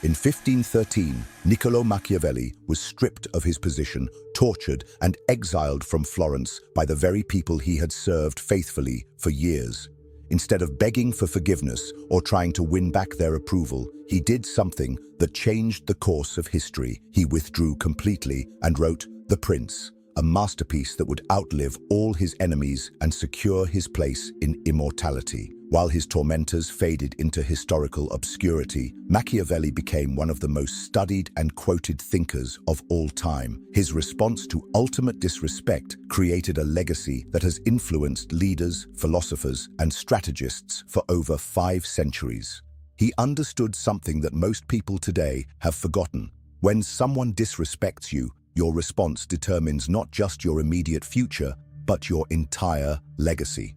In 1513, Niccolò Machiavelli was stripped of his position, tortured, and exiled from Florence by the very people he had served faithfully for years. Instead of begging for forgiveness or trying to win back their approval, he did something that changed the course of history. He withdrew completely and wrote The Prince, a masterpiece that would outlive all his enemies and secure his place in immortality. While his tormentors faded into historical obscurity, Machiavelli became one of the most studied and quoted thinkers of all time. His response to ultimate disrespect created a legacy that has influenced leaders, philosophers, and strategists for over 5 centuries. He understood something that most people today have forgotten. When someone disrespects you, your response determines not just your immediate future, but your entire legacy.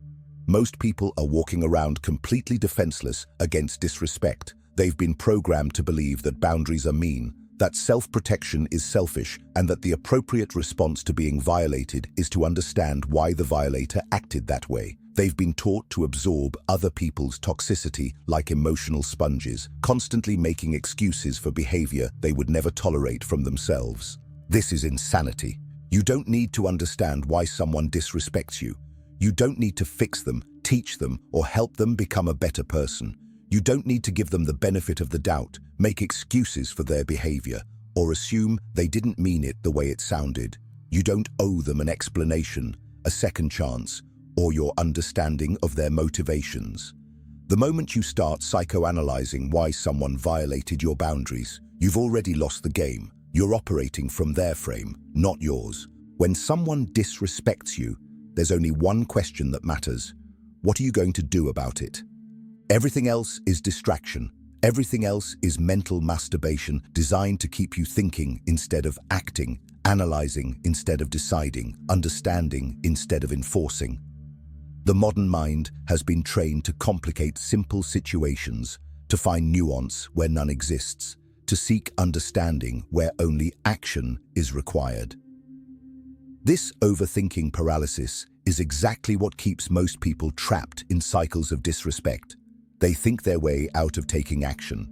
Most people are walking around completely defenseless against disrespect. They've been programmed to believe that boundaries are mean, that self-protection is selfish, and that the appropriate response to being violated is to understand why the violator acted that way. They've been taught to absorb other people's toxicity like emotional sponges, constantly making excuses for behavior they would never tolerate from themselves. This is insanity. You don't need to understand why someone disrespects you. You don't need to fix them, teach them, or help them become a better person. You don't need to give them the benefit of the doubt, make excuses for their behavior, or assume they didn't mean it the way it sounded. You don't owe them an explanation, a second chance, or your understanding of their motivations. The moment you start psychoanalyzing why someone violated your boundaries, you've already lost the game. You're operating from their frame, not yours. When someone disrespects you, there's only one question that matters. What are you going to do about it? Everything else is distraction. Everything else is mental masturbation designed to keep you thinking instead of acting, analyzing instead of deciding, understanding instead of enforcing. The modern mind has been trained to complicate simple situations, to find nuance where none exists, to seek understanding where only action is required. This overthinking paralysis is exactly what keeps most people trapped in cycles of disrespect. They think their way out of taking action.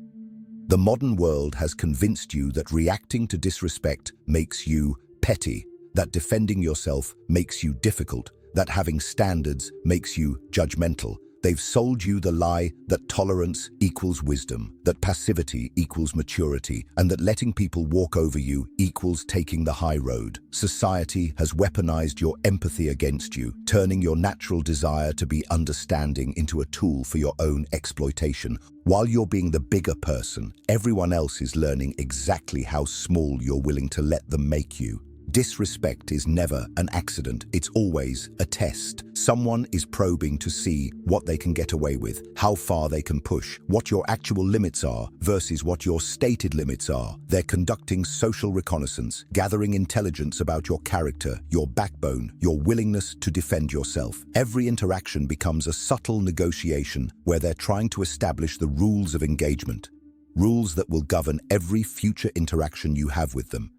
The modern world has convinced you that reacting to disrespect makes you petty, that defending yourself makes you difficult, that having standards makes you judgmental. They've sold you the lie that tolerance equals wisdom, that passivity equals maturity, and that letting people walk over you equals taking the high road. Society has weaponized your empathy against you, turning your natural desire to be understanding into a tool for your own exploitation. While you're being the bigger person, everyone else is learning exactly how small you're willing to let them make you. Disrespect is never an accident, it's always a test. Someone is probing to see what they can get away with, how far they can push, what your actual limits are versus what your stated limits are. They're conducting social reconnaissance, gathering intelligence about your character, your backbone, your willingness to defend yourself. Every interaction becomes a subtle negotiation where they're trying to establish the rules of engagement, rules that will govern every future interaction you have with them.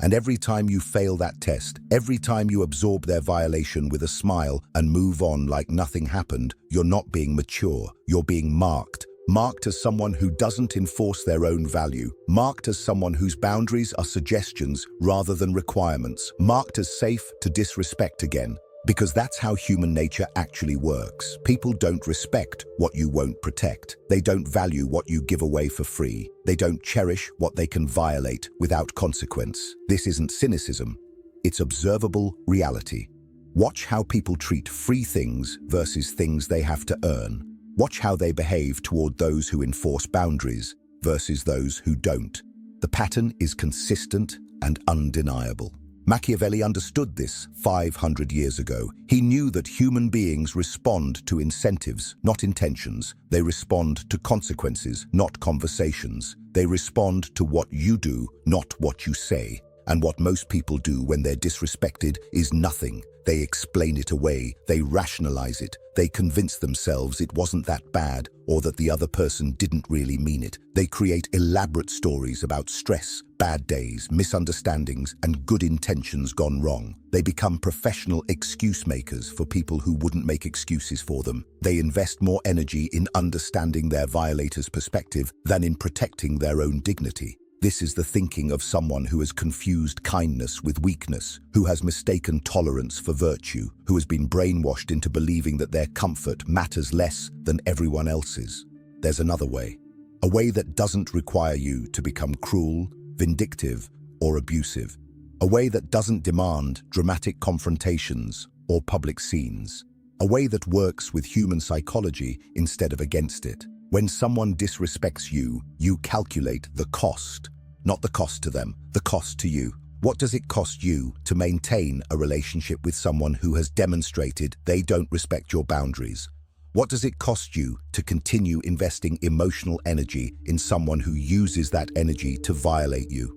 And every time you fail that test, every time you absorb their violation with a smile and move on like nothing happened, you're not being mature, you're being marked. Marked as someone who doesn't enforce their own value. Marked as someone whose boundaries are suggestions rather than requirements. Marked as safe to disrespect again. Because that's how human nature actually works. People don't respect what you won't protect. They don't value what you give away for free. They don't cherish what they can violate without consequence. This isn't cynicism. It's observable reality. Watch how people treat free things versus things they have to earn. Watch how they behave toward those who enforce boundaries versus those who don't. The pattern is consistent and undeniable. Machiavelli understood this 500 years ago. He knew that human beings respond to incentives, not intentions. They respond to consequences, not conversations. They respond to what you do, not what you say. And what most people do when they're disrespected is nothing. They explain it away, they rationalize it, they convince themselves it wasn't that bad or that the other person didn't really mean it. They create elaborate stories about stress, bad days, misunderstandings, and good intentions gone wrong. They become professional excuse makers for people who wouldn't make excuses for them. They invest more energy in understanding their violator's perspective than in protecting their own dignity. This is the thinking of someone who has confused kindness with weakness, who has mistaken tolerance for virtue, who has been brainwashed into believing that their comfort matters less than everyone else's. There's another way, a way that doesn't require you to become cruel, vindictive, or abusive, a way that doesn't demand dramatic confrontations or public scenes, a way that works with human psychology instead of against it. When someone disrespects you, you calculate the cost. Not the cost to them, the cost to you. What does it cost you to maintain a relationship with someone who has demonstrated they don't respect your boundaries? What does it cost you to continue investing emotional energy in someone who uses that energy to violate you?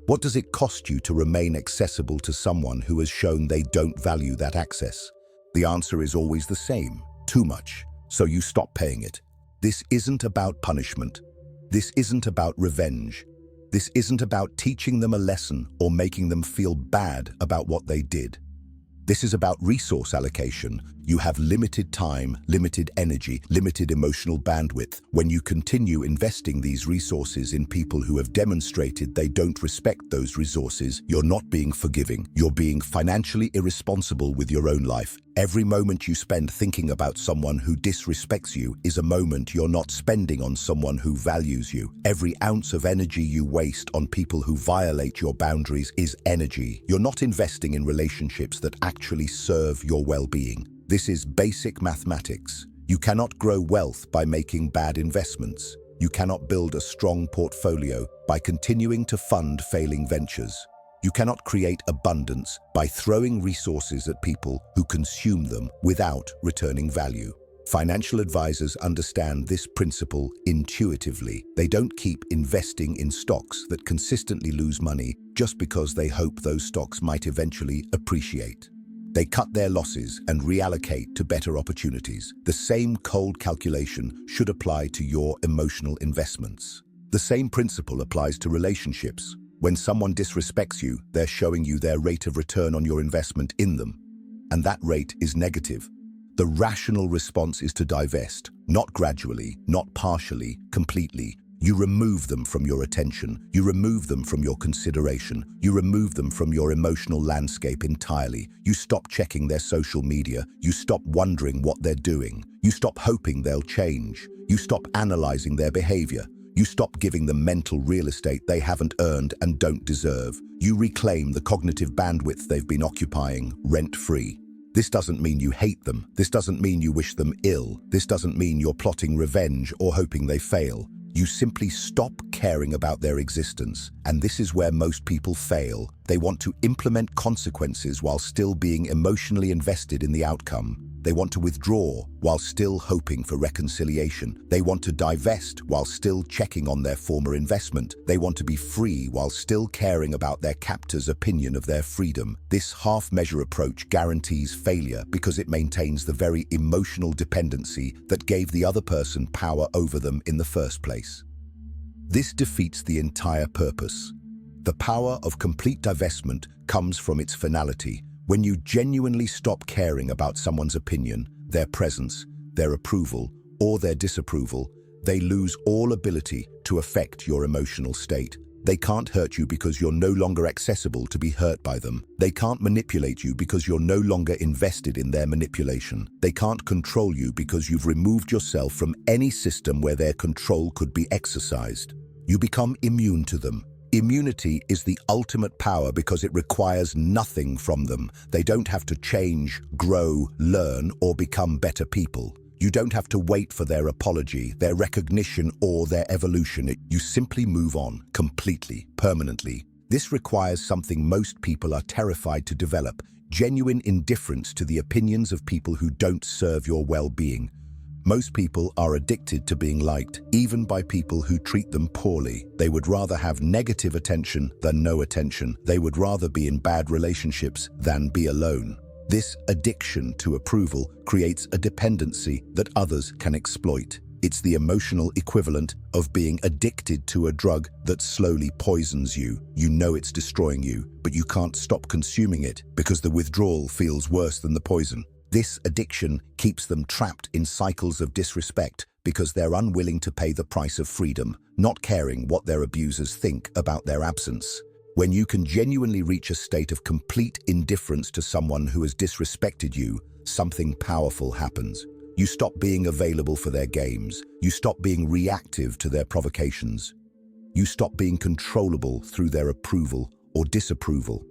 What does it cost you to remain accessible to someone who has shown they don't value that access? The answer is always the same: too much. So you stop paying it. This isn't about punishment. This isn't about revenge. This isn't about teaching them a lesson or making them feel bad about what they did. This is about resource allocation. You have limited time, limited energy, limited emotional bandwidth. When you continue investing these resources in people who have demonstrated they don't respect those resources, you're not being forgiving. You're being financially irresponsible with your own life. Every moment you spend thinking about someone who disrespects you is a moment you're not spending on someone who values you. Every ounce of energy you waste on people who violate your boundaries is energy. You're not investing in relationships that actually serve your well-being. This is basic mathematics. You cannot grow wealth by making bad investments. You cannot build a strong portfolio by continuing to fund failing ventures. You cannot create abundance by throwing resources at people who consume them without returning value. Financial advisors understand this principle intuitively. They don't keep investing in stocks that consistently lose money just because they hope those stocks might eventually appreciate. They cut their losses and reallocate to better opportunities. The same cold calculation should apply to your emotional investments. The same principle applies to relationships. When someone disrespects you, they're showing you their rate of return on your investment in them. And that rate is negative. The rational response is to divest, not gradually, not partially, completely. You remove them from your attention. You remove them from your consideration. You remove them from your emotional landscape entirely. You stop checking their social media. You stop wondering what they're doing. You stop hoping they'll change. You stop analyzing their behavior. You stop giving them mental real estate they haven't earned and don't deserve. You reclaim the cognitive bandwidth they've been occupying rent-free. This doesn't mean you hate them. This doesn't mean you wish them ill. This doesn't mean you're plotting revenge or hoping they fail. You simply stop caring about their existence. And this is where most people fail. They want to implement consequences while still being emotionally invested in the outcome. They want to withdraw while still hoping for reconciliation. They want to divest while still checking on their former investment. They want to be free while still caring about their captor's opinion of their freedom. This half-measure approach guarantees failure because it maintains the very emotional dependency that gave the other person power over them in the first place. This defeats the entire purpose. The power of complete divestment comes from its finality. When you genuinely stop caring about someone's opinion, their presence, their approval, or their disapproval, they lose all ability to affect your emotional state. They can't hurt you because you're no longer accessible to be hurt by them. They can't manipulate you because you're no longer invested in their manipulation. They can't control you because you've removed yourself from any system where their control could be exercised. You become immune to them. Immunity is the ultimate power because it requires nothing from them. They don't have to change, grow, learn, or become better people. You don't have to wait for their apology, their recognition, or their evolution. You simply move on, completely, permanently. This requires something most people are terrified to develop: genuine indifference to the opinions of people who don't serve your well-being. Most people are addicted to being liked, even by people who treat them poorly. They would rather have negative attention than no attention. They would rather be in bad relationships than be alone. This addiction to approval creates a dependency that others can exploit. It's the emotional equivalent of being addicted to a drug that slowly poisons you. You know it's destroying you, but you can't stop consuming it because the withdrawal feels worse than the poison. This addiction keeps them trapped in cycles of disrespect because they're unwilling to pay the price of freedom, not caring what their abusers think about their absence. When you can genuinely reach a state of complete indifference to someone who has disrespected you, something powerful happens. You stop being available for their games. You stop being reactive to their provocations. You stop being controllable through their approval or disapproval.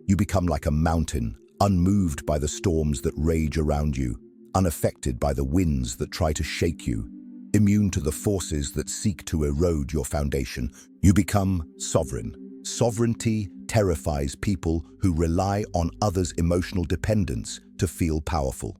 You become like a mountain, unmoved by the storms that rage around you, unaffected by the winds that try to shake you, immune to the forces that seek to erode your foundation. You become sovereign. Sovereignty terrifies people who rely on others' emotional dependence to feel powerful.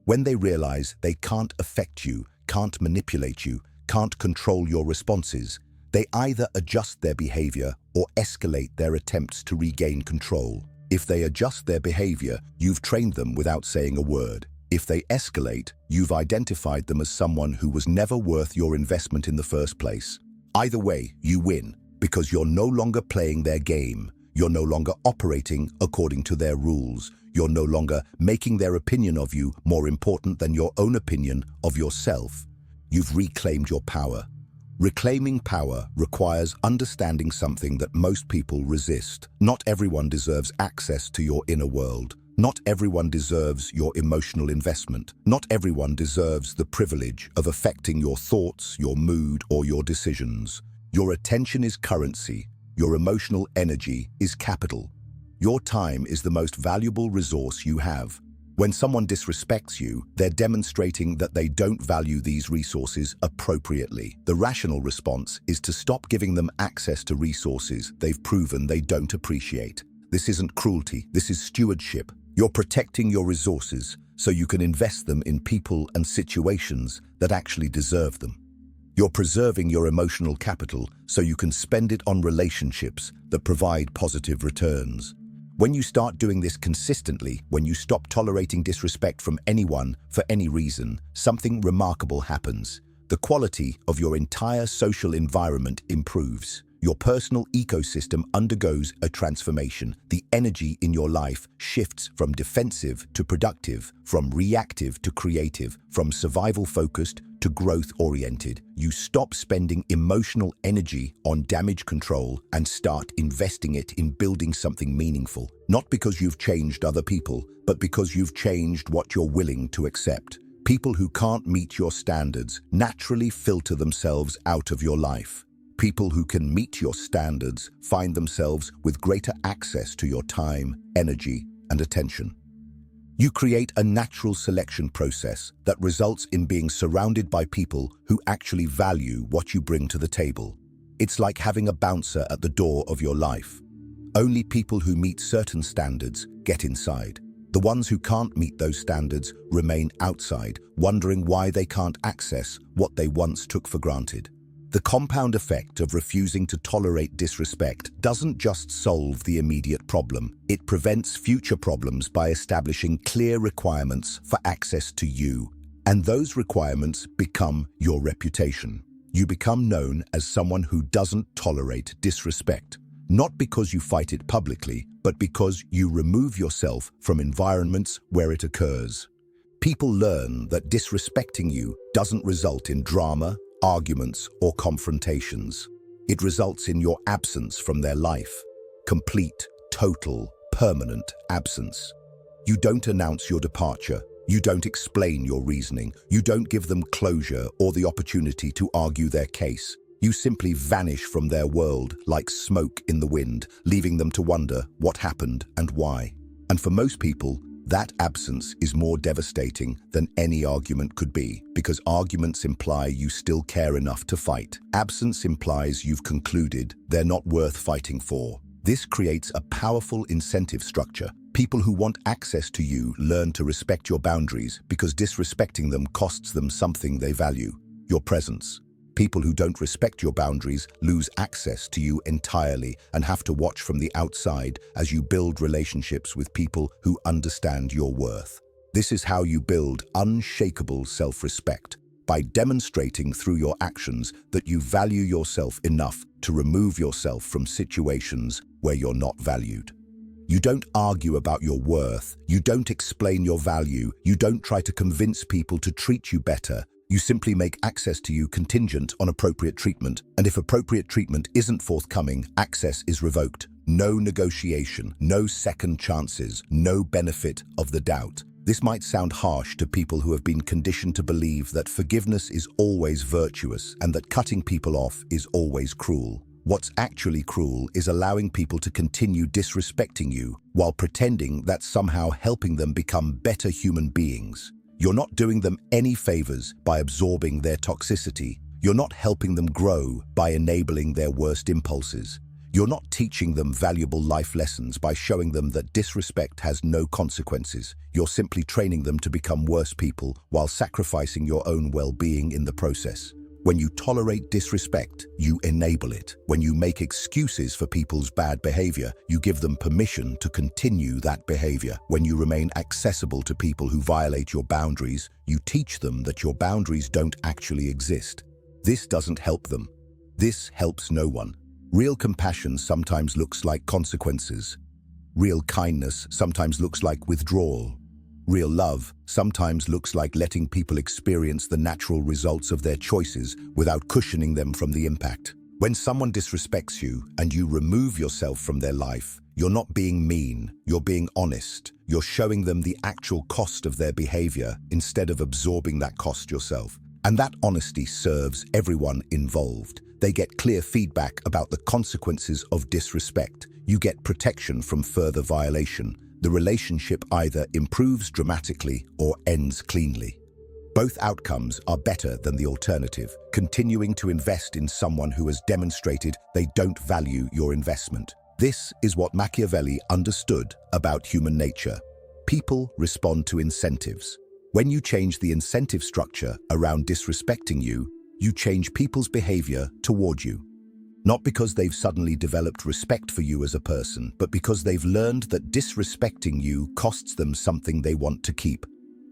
When they realize they can't affect you, can't manipulate you, can't control your responses, they either adjust their behavior or escalate their attempts to regain control. If they adjust their behavior, you've trained them without saying a word. If they escalate, you've identified them as someone who was never worth your investment in the first place. Either way, you win, because you're no longer playing their game. You're no longer operating according to their rules. You're no longer making their opinion of you more important than your own opinion of yourself. You've reclaimed your power. Reclaiming power requires understanding something that most people resist. Not everyone deserves access to your inner world. Not everyone deserves your emotional investment. Not everyone deserves the privilege of affecting your thoughts, your mood, or your decisions. Your attention is currency. Your emotional energy is capital. Your time is the most valuable resource you have. When someone disrespects you, they're demonstrating that they don't value these resources appropriately. The rational response is to stop giving them access to resources they've proven they don't appreciate. This isn't cruelty, this is stewardship. You're protecting your resources so you can invest them in people and situations that actually deserve them. You're preserving your emotional capital so you can spend it on relationships that provide positive returns. When you start doing this consistently, when you stop tolerating disrespect from anyone for any reason, something remarkable happens. The quality of your entire social environment improves. Your personal ecosystem undergoes a transformation. The energy in your life shifts from defensive to productive, from reactive to creative, from survival-focused to growth-oriented. You stop spending emotional energy on damage control and start investing it in building something meaningful. Not because you've changed other people, but because you've changed what you're willing to accept. People who can't meet your standards naturally filter themselves out of your life. People who can meet your standards find themselves with greater access to your time, energy, and attention. You create a natural selection process that results in being surrounded by people who actually value what you bring to the table. It's like having a bouncer at the door of your life. Only people who meet certain standards get inside. The ones who can't meet those standards remain outside, wondering why they can't access what they once took for granted. The compound effect of refusing to tolerate disrespect doesn't just solve the immediate problem. It prevents future problems by establishing clear requirements for access to you. And those requirements become your reputation. You become known as someone who doesn't tolerate disrespect. Not because you fight it publicly, but because you remove yourself from environments where it occurs. People learn that disrespecting you doesn't result in drama, arguments, or confrontations. It results in your absence from their life. Complete, total, permanent absence. You don't announce your departure. You don't explain your reasoning. You don't give them closure or the opportunity to argue their case. You simply vanish from their world like smoke in the wind, leaving them to wonder what happened and why. And for most people, that absence is more devastating than any argument could be, because arguments imply you still care enough to fight. Absence implies you've concluded they're not worth fighting for. This creates a powerful incentive structure. People who want access to you learn to respect your boundaries because disrespecting them costs them something they value, your presence. People who don't respect your boundaries lose access to you entirely and have to watch from the outside as you build relationships with people who understand your worth. This is how you build unshakable self-respect, by demonstrating through your actions that you value yourself enough to remove yourself from situations where you're not valued. You don't argue about your worth, you don't explain your value, you don't try to convince people to treat you better. You simply make access to you contingent on appropriate treatment, and if appropriate treatment isn't forthcoming, access is revoked. No negotiation, no second chances, no benefit of the doubt. This might sound harsh to people who have been conditioned to believe that forgiveness is always virtuous and that cutting people off is always cruel. What's actually cruel is allowing people to continue disrespecting you while pretending that's somehow helping them become better human beings. You're not doing them any favors by absorbing their toxicity. You're not helping them grow by enabling their worst impulses. You're not teaching them valuable life lessons by showing them that disrespect has no consequences. You're simply training them to become worse people while sacrificing your own well-being in the process. When you tolerate disrespect, you enable it. When you make excuses for people's bad behavior, you give them permission to continue that behavior. When you remain accessible to people who violate your boundaries, you teach them that your boundaries don't actually exist. This doesn't help them. This helps no one. Real compassion sometimes looks like consequences. Real kindness sometimes looks like withdrawal. Real love sometimes looks like letting people experience the natural results of their choices without cushioning them from the impact. When someone disrespects you and you remove yourself from their life, you're not being mean, you're being honest. You're showing them the actual cost of their behavior instead of absorbing that cost yourself. And that honesty serves everyone involved. They get clear feedback about the consequences of disrespect. You get protection from further violation. The relationship either improves dramatically or ends cleanly. Both outcomes are better than the alternative, continuing to invest in someone who has demonstrated they don't value your investment. This is what Machiavelli understood about human nature. People respond to incentives. When you change the incentive structure around disrespecting you, you change people's behavior toward you. Not because they've suddenly developed respect for you as a person, but because they've learned that disrespecting you costs them something they want to keep: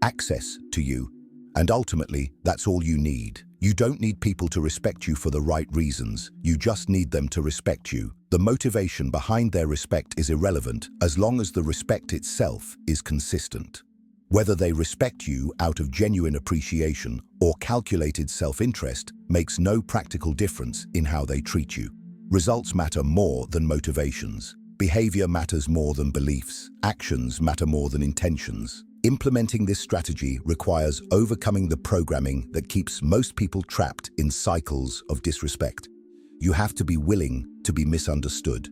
access to you. And ultimately, that's all you need. You don't need people to respect you for the right reasons. You just need them to respect you. The motivation behind their respect is irrelevant as long as the respect itself is consistent. Whether they respect you out of genuine appreciation or calculated self-interest makes no practical difference in how they treat you. Results matter more than motivations. Behavior matters more than beliefs. Actions matter more than intentions. Implementing this strategy requires overcoming the programming that keeps most people trapped in cycles of disrespect. You have to be willing to be misunderstood.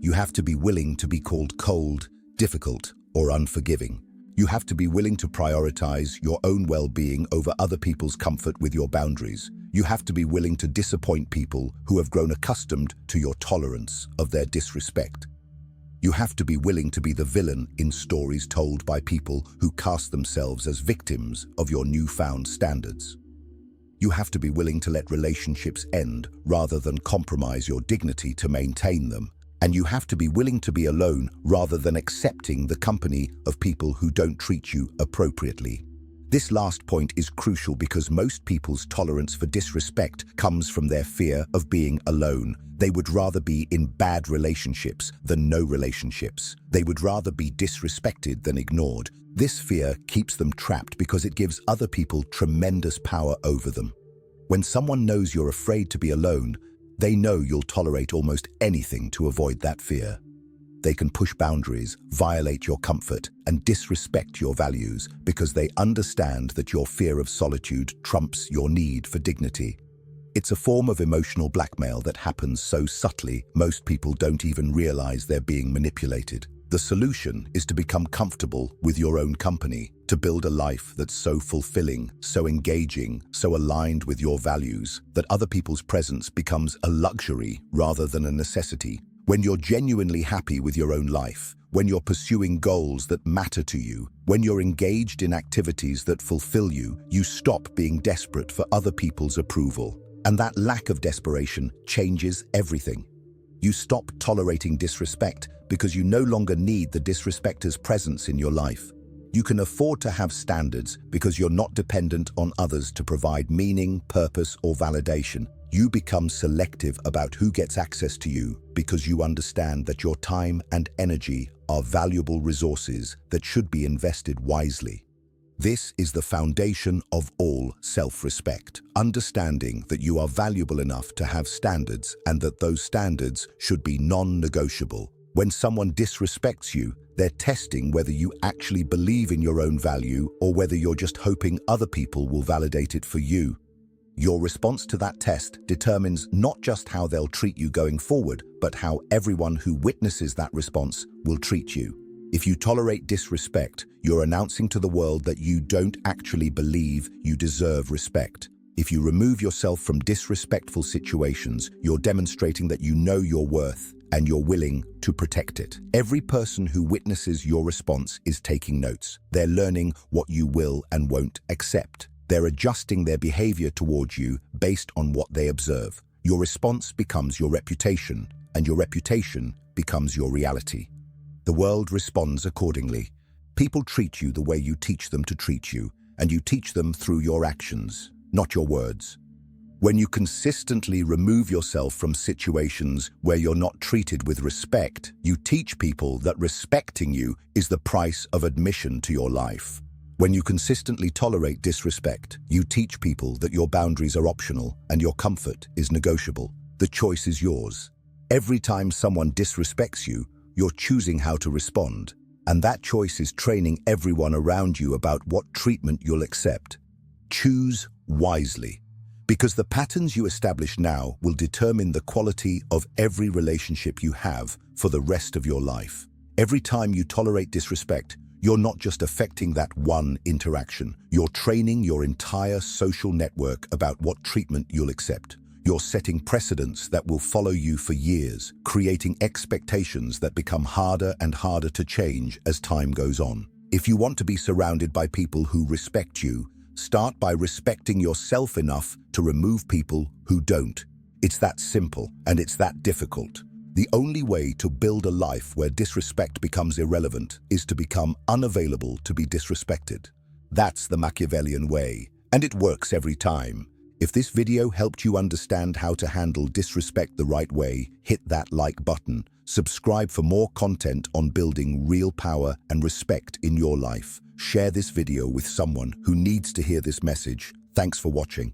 You have to be willing to be called cold, difficult, or unforgiving. You have to be willing to prioritize your own well-being over other people's comfort with your boundaries. You have to be willing to disappoint people who have grown accustomed to your tolerance of their disrespect. You have to be willing to be the villain in stories told by people who cast themselves as victims of your newfound standards. You have to be willing to let relationships end rather than compromise your dignity to maintain them. And you have to be willing to be alone rather than accepting the company of people who don't treat you appropriately. This last point is crucial because most people's tolerance for disrespect comes from their fear of being alone. They would rather be in bad relationships than no relationships. They would rather be disrespected than ignored. This fear keeps them trapped because it gives other people tremendous power over them. When someone knows you're afraid to be alone, they know you'll tolerate almost anything to avoid that fear. They can push boundaries, violate your comfort, and disrespect your values because they understand that your fear of solitude trumps your need for dignity. It's a form of emotional blackmail that happens so subtly, most people don't even realize they're being manipulated. The solution is to become comfortable with your own company, to build a life that's so fulfilling, so engaging, so aligned with your values, that other people's presence becomes a luxury rather than a necessity. When you're genuinely happy with your own life, when you're pursuing goals that matter to you, when you're engaged in activities that fulfill you, you stop being desperate for other people's approval. And that lack of desperation changes everything. You stop tolerating disrespect because you no longer need the disrespecter's presence in your life. You can afford to have standards because you're not dependent on others to provide meaning, purpose, or validation. You become selective about who gets access to you because you understand that your time and energy are valuable resources that should be invested wisely. This is the foundation of all self-respect, understanding that you are valuable enough to have standards and that those standards should be non-negotiable. When someone disrespects you, they're testing whether you actually believe in your own value or whether you're just hoping other people will validate it for you. Your response to that test determines not just how they'll treat you going forward, but how everyone who witnesses that response will treat you. If you tolerate disrespect, you're announcing to the world that you don't actually believe you deserve respect. If you remove yourself from disrespectful situations, you're demonstrating that you know your worth and you're willing to protect it. Every person who witnesses your response is taking notes. They're learning what you will and won't accept. They're adjusting their behavior towards you based on what they observe. Your response becomes your reputation, and your reputation becomes your reality. The world responds accordingly. People treat you the way you teach them to treat you, and you teach them through your actions, not your words. When you consistently remove yourself from situations where you're not treated with respect, you teach people that respecting you is the price of admission to your life. When you consistently tolerate disrespect, you teach people that your boundaries are optional and your comfort is negotiable. The choice is yours. Every time someone disrespects you, you're choosing how to respond, and that choice is training everyone around you about what treatment you'll accept. Choose wisely, because the patterns you establish now will determine the quality of every relationship you have for the rest of your life. Every time you tolerate disrespect, you're not just affecting that one interaction. You're training your entire social network about what treatment you'll accept. You're setting precedents that will follow you for years, creating expectations that become harder and harder to change as time goes on. If you want to be surrounded by people who respect you, start by respecting yourself enough to remove people who don't. It's that simple, and it's that difficult. The only way to build a life where disrespect becomes irrelevant is to become unavailable to be disrespected. That's the Machiavellian way, and it works every time. If this video helped you understand how to handle disrespect the right way, hit that like button. Subscribe for more content on building real power and respect in your life. Share this video with someone who needs to hear this message. Thanks for watching.